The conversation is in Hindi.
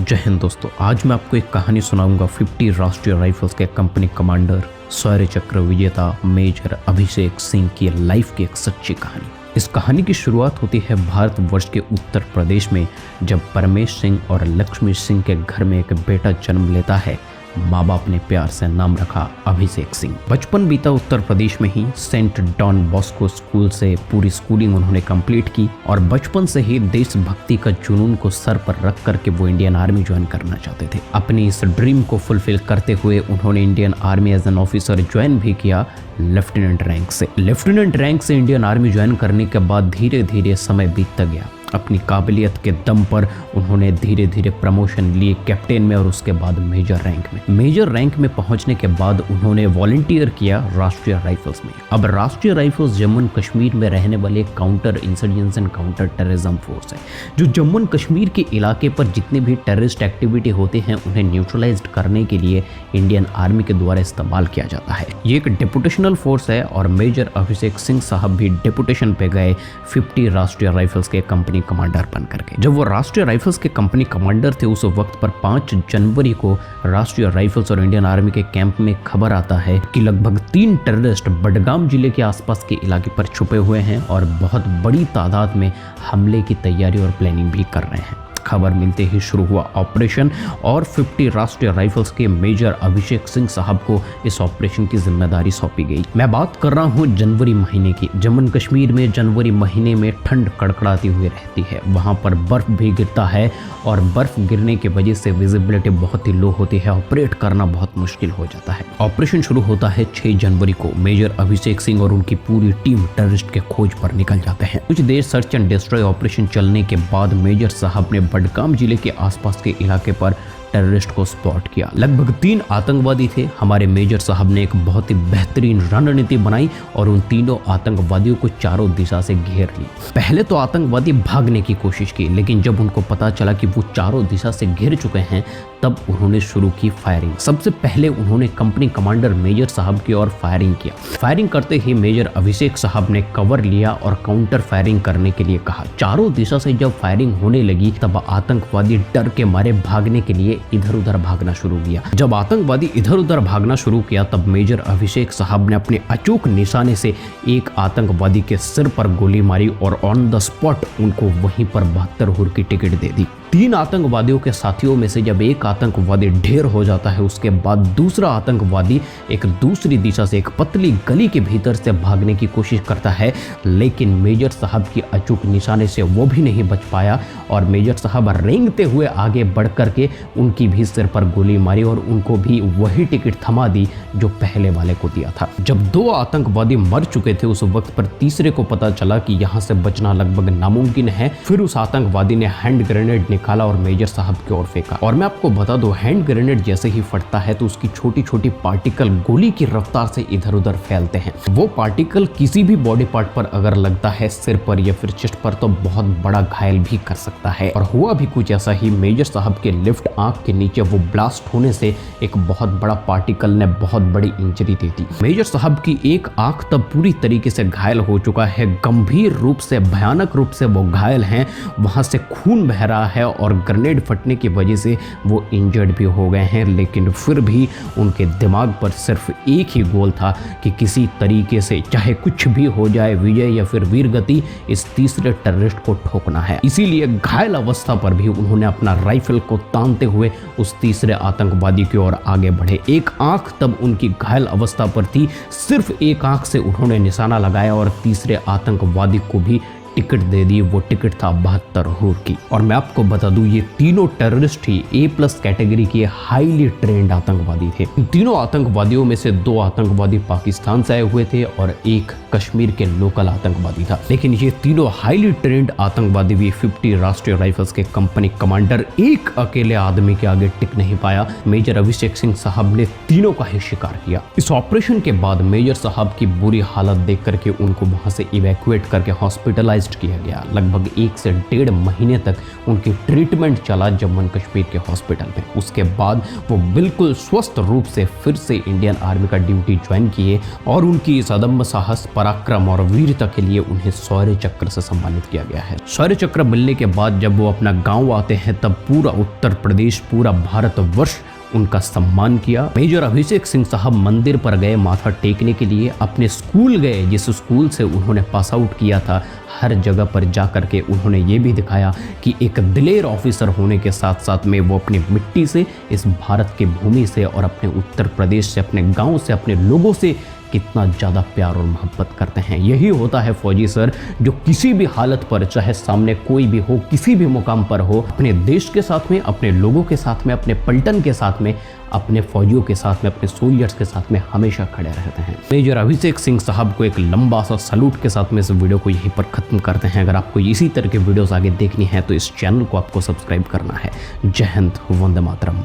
जय हिंद दोस्तों, आज मैं आपको एक कहानी सुनाऊंगा 50 राष्ट्रीय राइफल्स के कंपनी कमांडर शौर्य चक्र विजेता मेजर अभिषेक सिंह की लाइफ की एक सच्ची कहानी। इस कहानी की शुरुआत होती है भारतवर्ष के उत्तर प्रदेश में, जब परमेश सिंह और लक्ष्मी सिंह के घर में एक बेटा जन्म लेता है। माँ बाप ने प्यार से नाम रखा अभिषेक सिंह। बचपन बीता उत्तर प्रदेश में ही सेंट डॉन बॉस्को स्कूल से पूरी स्कूलिंग उन्होंने कंप्लीट की और बचपन से ही देशभक्ति का जुनून को सर पर रख करके वो इंडियन आर्मी ज्वाइन करना चाहते थे। अपनी इस ड्रीम को फुलफिल करते हुए उन्होंने Indian army as an officer join भी किया लेफ्टिनेंट रैंक से। लेफ्टिनेंट रैंक से इंडियन आर्मी ज्वाइन करने के बाद धीरे धीरे समय बीतता गया। अपनी काबिलियत के दम पर उन्होंने धीरे धीरे प्रमोशन लिए कैप्टन में और उसके बाद मेजर रैंक में। मेजर रैंक में पहुंचने के बाद उन्होंने वॉलंटियर किया राष्ट्रीय राइफल्स में। अब राष्ट्रीय राइफल्स जम्मू एंड कश्मीर में रहने वाले counter insurgents and counter terrorism force है, जो जम्मू एंड कश्मीर के इलाके पर जितने भी टेररिस्ट एक्टिविटी होते हैं उन्हें न्यूट्रलाइज करने के लिए इंडियन आर्मी के द्वारा इस्तेमाल किया जाता है। ये एक डेपुटेशनल फोर्स है और मेजर अभिषेक सिंह साहब भी डेपुटेशन पे गए 50 राष्ट्रीय राइफल्स के कंपनी कमांडर बन करके। जब वो राष्ट्रीय राइफल्स के कंपनी कमांडर थे, उस वक्त पर 5 जनवरी को राष्ट्रीय राइफल्स और इंडियन आर्मी के कैंप में खबर आता है कि लगभग 3 टेररिस्ट बडगाम जिले के आसपास के इलाके पर छुपे हुए हैं और बहुत बड़ी तादाद में हमले की तैयारी और प्लानिंग भी कर रहे हैं। खबर मिलते ही शुरू हुआ ऑपरेशन और 50 राष्ट्रीय राइफल्स के मेजर अभिषेक सिंह साहब को इस ऑपरेशन की जिम्मेदारी सौंपी गई। मैं बात कर रहा हूं जनवरी महीने की। जम्मू एंड कश्मीर में जनवरी महीने में ठंड कड़कड़ाती हुई रहती है, वहां पर बर्फ भी गिरता है और बर्फ गिरने की वजह से विजिबिलिटी बहुत ही लो होती है, ऑपरेट करना बहुत मुश्किल हो जाता है। ऑपरेशन शुरू होता है 6 जनवरी को। मेजर अभिषेक सिंह और उनकी पूरी टीम टेररिस्ट के खोज पर निकल जाते हैं। कुछ देर सर्च एंड डिस्ट्रॉय ऑपरेशन चलने के बाद मेजर साहब ने बडगाम जिले के आसपास के इलाके पर टेररिस्ट को स्पॉट किया। लगभग 3 आतंकवादी थे। हमारे मेजर साहब ने एक बहुत ही बेहतरीन रणनीति बनाई और उन तीनों आतंकवादियों को चारों दिशा से घेर ली। पहले तो आतंकवादी भागने की कोशिश की, लेकिन जब उनको पता चला कि वो चारों दिशा से घिर चुके हैं, तब उन्होंने शुरू की फायरिंग। सबसे पहले उन्होंने कंपनी कमांडर मेजर साहब की ओर फायरिंग किया। फायरिंग करते ही मेजर अभिषेक साहब ने कवर लिया और काउंटर फायरिंग करने के लिए कहा। चारों दिशा से जब फायरिंग होने लगी, तब आतंकवादी डर के मारे भागने के लिए इधर उधर भागना शुरू किया। जब आतंकवादी इधर उधर भागना शुरू किया, तब मेजर अभिषेक साहब ने अपने अचूक निशाने से एक आतंकवादी के सिर पर गोली मारी और ऑन द स्पॉट उनको वहीं पर 72 हुर की टिकट दे दी। 3 आतंकवादियों के साथियों में से जब एक आतंकवादी ढेर हो जाता है, उसके बाद दूसरा आतंकवादी एक दूसरी दिशा से एक पतली गली के भीतर से भागने की कोशिश करता है, लेकिन मेजर साहब की अचूक निशाने से वो भी नहीं बच पाया और मेजर साहब रेंगते हुए आगे बढ़ करके उनकी भी सिर पर गोली मारी और उनको भी वही टिकट थमा दी जो पहले वाले को दिया था। जब 2 आतंकवादी मर चुके थे, उस वक्त पर तीसरे को पता चला कि यहाँ से बचना लगभग नामुमकिन है। फिर उस आतंकवादी ने हैंड ग्रेनेड निकाला और मेजर साहब की ओर फेंका। और मैं आपको बता दूं, हैंड ग्रेनेड जैसे ही फटता है तो उसकी छोटी छोटी पार्टिकल गोली की रफ्तार से इधर उधर फैलते हैं। वो पार्टिकल किसी भी बॉडी पार्ट पर अगर लगता है, सिर पर या फिर चेस्ट पर, तो बहुत बड़ा घायल भी कर सकता है। और हुआ भी कुछ ऐसा ही। मेजर साहब के लेफ्ट आंख के नीचे वो ब्लास्ट होने से एक बहुत बड़ा पार्टिकल ने बहुत बड़ी इंजरी दे दी। मेजर साहब की एक आंख तब पूरी तरीके से घायल हो चुका है, गंभीर रूप से, भयानक रूप से वो घायल हैं। वहां से खून बह रहा है और ग्रेनेड फटने की वजह से वो इंजर्ड भी हो गए हैं, लेकिन फिर भी उनके दिमाग पर सिर्फ एक ही गोल था कि किसी तरीके से चाहे कुछ भी हो जाए, विजय या फिर वीरगति, इस तीसरे टेररिस्ट को ठोकना है। इसीलिए घायल अवस्था पर भी उन्होंने अपना राइफल को तानते हुए उस तीसरे आतंकवादी की ओर आगे बढ़े। एक आंख तब उनकी घायल अवस्था पर थी, सिर्फ एक आंख से उन्होंने निशाना लगाया और तीसरे आतंकवादी को भी टिकट दे दी। वो टिकट था 72 हुर की। और मैं आपको बता दूं, ये तीनों टेररिस्ट ही A+ कैटेगरी के हाईली ट्रेंड आतंकवादी थे। इन तीनों आतंकवादियों में से 2 आतंकवादी पाकिस्तान से आए हुए थे और एक कश्मीर के लोकल आतंकवादी था। लेकिन ये तीनों हाईली ट्रेंड आतंकवादी भी 50 राष्ट्रीय राइफल्स के कंपनी कमांडर एक अकेले आदमी के आगे टिक नहीं पाया। मेजर अभिषेक सिंह साहब ने तीनों का ही शिकार किया। इस ऑपरेशन के बाद मेजर साहब की बुरी हालत देख करके उनको वहां से इवैक्यूएट करके हॉस्पिटलाइज अरेस्ट किया गया। लगभग 1 से 1.5 महीने तक उनकी ट्रीटमेंट चला जम्मू कश्मीर के हॉस्पिटल में। उसके बाद वो बिल्कुल स्वस्थ रूप से फिर से इंडियन आर्मी का ड्यूटी ज्वाइन किए और उनकी इस अदम्य साहस, पराक्रम और वीरता के लिए उन्हें शौर्य चक्र से सम्मानित किया गया है। शौर्य चक्र मिलने के बाद जब वो अपना गांव आते हैं तब पूरा उत्तर प्रदेश, पूरा भारतवर्ष उनका सम्मान किया। मेजर अभिषेक सिंह साहब मंदिर पर गए माथा टेकने के लिए, अपने स्कूल गए जिस स्कूल से उन्होंने पास आउट किया था। हर जगह पर जा कर के उन्होंने ये भी दिखाया कि एक दिलेर ऑफिसर होने के साथ साथ में वो अपनी मिट्टी से, इस भारत की भूमि से और अपने उत्तर प्रदेश से, अपने गांव से, अपने लोगों से कितना ज़्यादा प्यार और मोहब्बत करते हैं। यही होता है फौजी सर, जो किसी भी हालत पर, चाहे सामने कोई भी हो, किसी भी मुकाम पर हो, अपने देश के साथ में, अपने लोगों के साथ में, अपने पलटन के साथ में, अपने फौजियों के साथ में, अपने सोल्जर्स के साथ में हमेशा खड़े रहते हैं। मेजर अभिषेक सिंह साहब को एक लंबा सा सैल्यूट के साथ में इस वीडियो को यहीं पर खत्म करते हैं। अगर आपको इसी तरह के वीडियोस आगे देखनी है तो इस चैनल को आपको सब्सक्राइब करना है। जय हिंद, वंदे मातरम।